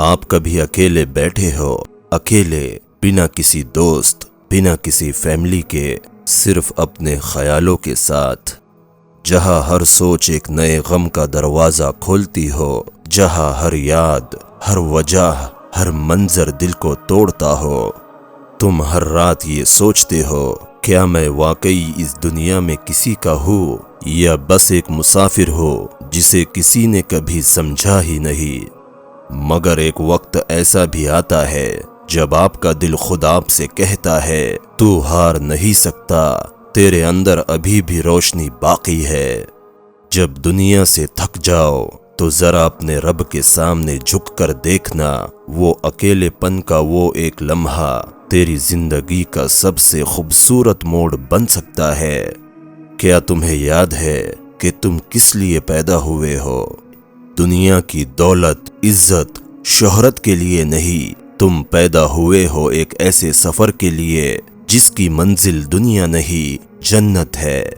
آپ کبھی اکیلے بیٹھے ہو، اکیلے، بنا کسی دوست، بنا کسی فیملی کے، صرف اپنے خیالوں کے ساتھ، جہاں ہر سوچ ایک نئے غم کا دروازہ کھولتی ہو، جہاں ہر یاد، ہر وجہ، ہر منظر دل کو توڑتا ہو۔ تم ہر رات یہ سوچتے ہو، کیا میں واقعی اس دنیا میں کسی کا ہوں یا بس ایک مسافر ہو جسے کسی نے کبھی سمجھا ہی نہیں۔ مگر ایک وقت ایسا بھی آتا ہے جب آپ کا دل خود آپ سے کہتا ہے تو ہار نہیں سکتا، تیرے اندر ابھی بھی روشنی باقی ہے۔ جب دنیا سے تھک جاؤ تو ذرا اپنے رب کے سامنے جھک کر دیکھنا، وہ اکیلے پن کا وہ ایک لمحہ تیری زندگی کا سب سے خوبصورت موڑ بن سکتا ہے۔ کیا تمہیں یاد ہے کہ تم کس لیے پیدا ہوئے ہو؟ دنیا کی دولت، عزت، شہرت کے لیے نہیں، تم پیدا ہوئے ہو ایک ایسے سفر کے لیے جس کی منزل دنیا نہیں، جنت ہے۔